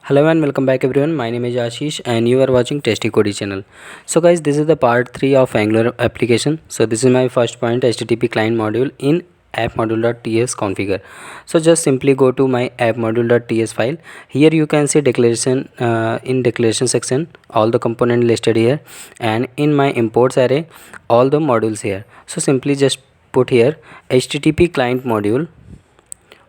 Hello and welcome back everyone. My name is Ashish and you are watching Tasty Cody channel. So guys, this is the part 3 of Angular application. So this is my first point, HTTP client module in app module.ts configure. So just simply go to my app module.ts file. Here you can see declaration in declaration section all the component listed here, and in my imports array all the modules here. So simply just put here HTTP client module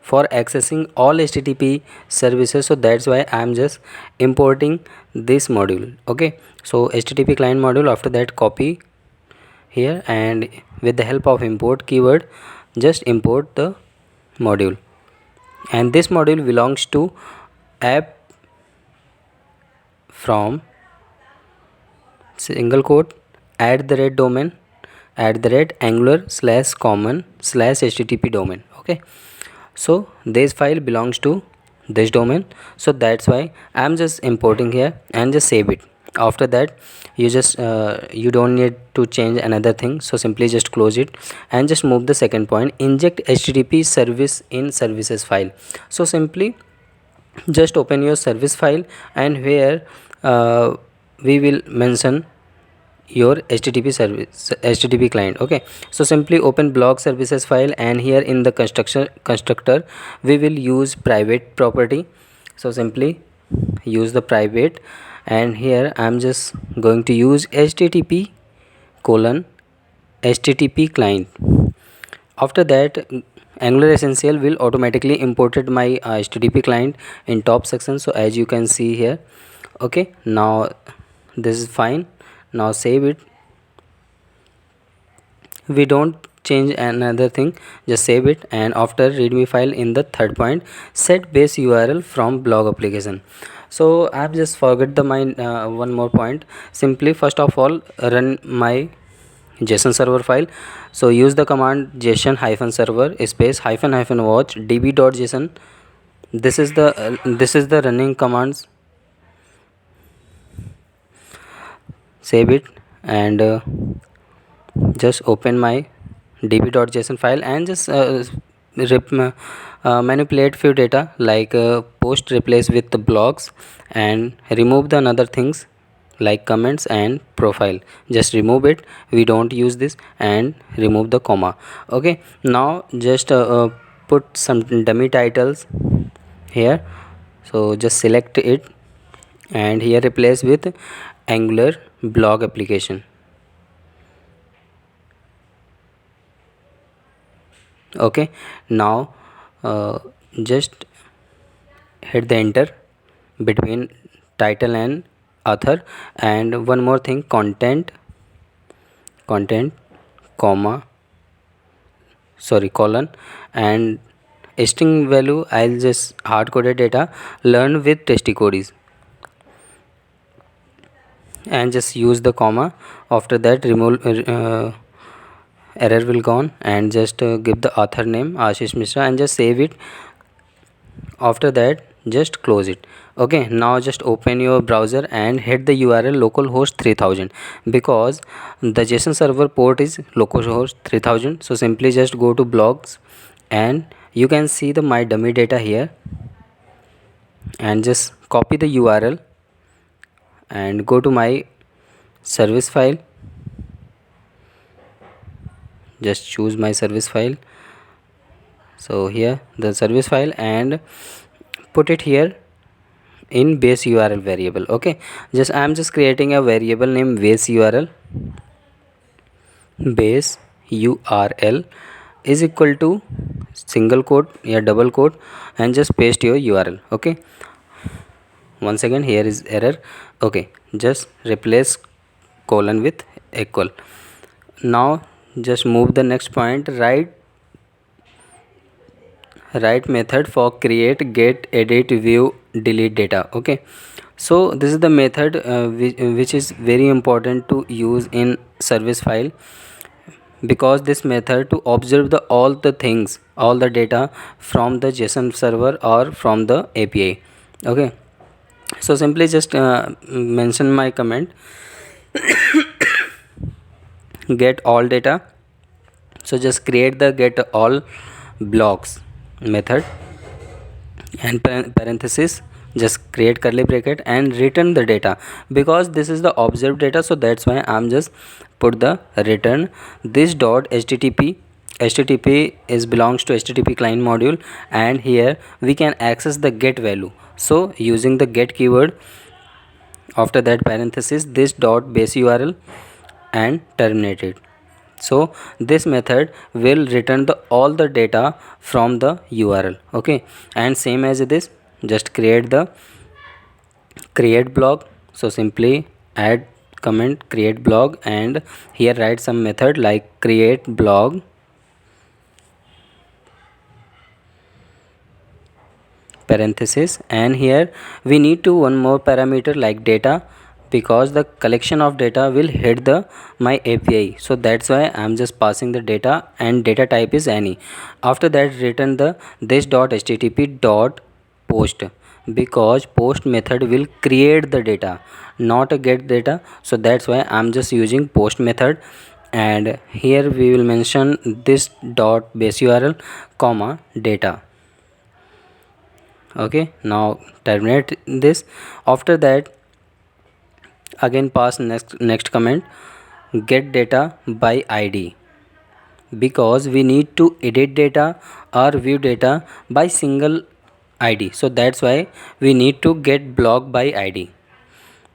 for accessing all http services. So that's why I'm just importing this module. Okay, so http client module, after that copy here, and with the help of import keyword just import the module, and this module belongs to app from single quote @domain @angular / common / http domain. Okay, so this file belongs to this domain, so that's why I'm just importing here and just save it. After that you don't need to change another thing, so simply just close it and just move the second point, inject http service in services file. So simply just open your service file, and where we will mention your http service http client. Okay, so simply open blog services file, and here in the constructor we will use private property. So simply use the private, and here I'm just going to use http colon http client. After that Angular Essential will automatically imported my http client in top section, so as you can see here. Okay, now this is fine. Now save it. We don't change another thing, just save it. And after readme file, in the third point, set base url from blog application. So I have just forgot the my one more point. Simply first of all run my JSON server file. So use the command json -server space --watch db.json. This is the running commands. Save it, and just open my db.json file, and just manipulate few data like post replace with the blogs, and remove the another things like comments and profile. Just remove it, we don't use this, and remove the comma. Okay, now just put some dummy titles here. So just select it, and here replace with angular blog application. Okay, now just hit the enter between title and author, and one more thing, content comma colon, and string value I'll just hard coded data learn with Tasty Codies, and just use the comma. After that remove error will gone, and just give the author name Ashish Mishra, and just save it. After that just close it. Okay, now just open your browser and hit the url localhost 3000, because the JSON server port is localhost 3000. So simply just go to blogs, and you can see the my dummy data here, and just copy the url and go to my service file. Just choose my service file. So here the service file, and put it here in base url variable. Okay, just I'm just creating a variable name base url. Base url is equal to single quote या double quote, and just paste your url. Okay, once again here is error. Okay, just replace colon with equal. Now just move the next point, write method for create, get, edit, view, delete data. Okay, so this is the method which is very important to use in service file, because this method to observe the all the things, all the data from the JSON server or from the API. Okay, so simply just mention my comment get all data. So just create the get all blocks method, and parenthesis just create curly bracket and return the data, because this is the observed data, so that's why I'm just put the return this dot http is belongs to http client module, and here we can access the get value. So using the get keyword, after that parenthesis this dot base url and terminate it. So this method will return the all the data from the url. Okay, and same as this, just create the create blog. So simply add comment create blog, and here write some method like create blog parenthesis, and here we need to one more parameter like data, because the collection of data will hit the my API. So that's why I'm just passing the data, and data type is any. After that return the this dot http dot post, because post method will create the data, not a get data. So that's why I'm just using post method, and here we will mention this dot base url comma data. Okay, now terminate this. After that again pass next comment get data by id, because we need to edit data or view data by single id. So that's why we need to get block by id.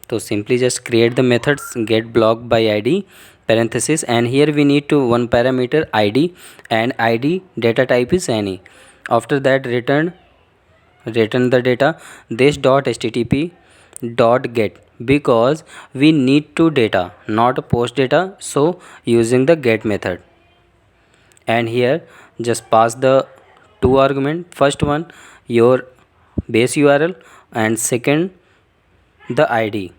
So simply just create the methods get block by id parenthesis, and here we need to one parameter id, and id data type is any. After that return the data this dot http dot get, because we need to data not post data, so using the get method. And here just pass the two argument, first one your base url and second the id.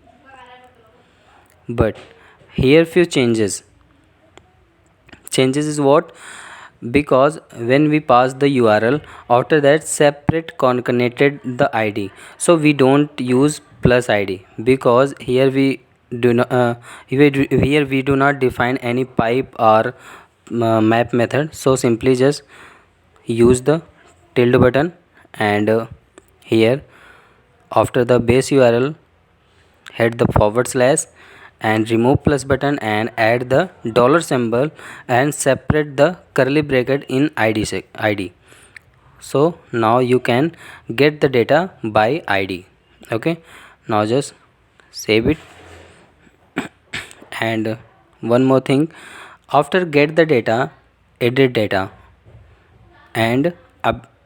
But here few changes is what, because when we pass the url after that separate concatenated the id, so we don't use plus id, because here we do not here we do not define any pipe or map method. So simply just use the tilde button, and here after the base url hit the forward slash and remove plus button and add the dollar symbol and separate the curly bracket in id. So now you can get the data by id. Okay, now just save it. And one more thing, after get the data edit data, and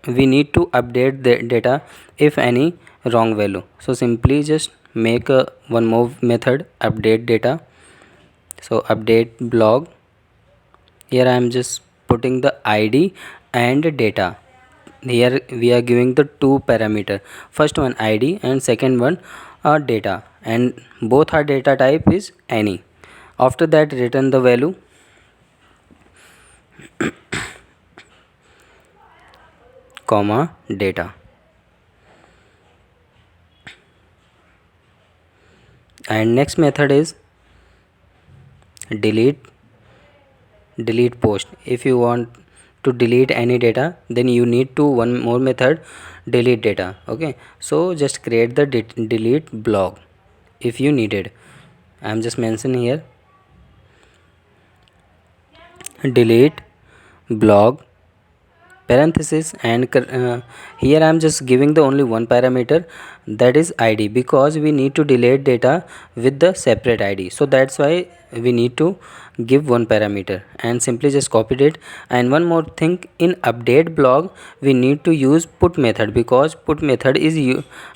we need to update the data if any wrong value. So simply just make a one more method update data. So update blog, here I am just putting the id and data. Here we are giving the two parameter, first one id and second one data, and both are data type is any. After that return the value comma data. And next method is delete post. If you want to delete any data, then you need to one more method delete data. Okay, so just create the delete blog if you needed. I'm just mentioning here delete blog parenthesis, and here I am just giving the only one parameter, that is id, because we need to delete data with the separate id. So that's why we need to give one parameter, and simply just copied it. And one more thing, in update blog we need to use put method, because put method is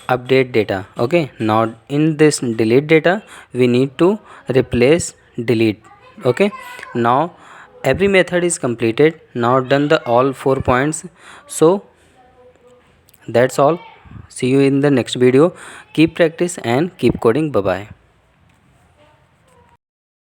update data. Okay, now in this delete data we need to replace delete. Okay, now every method is completed, now done the all 4 points. So that's all, see you in the next video. Keep practice and keep coding. Bye bye.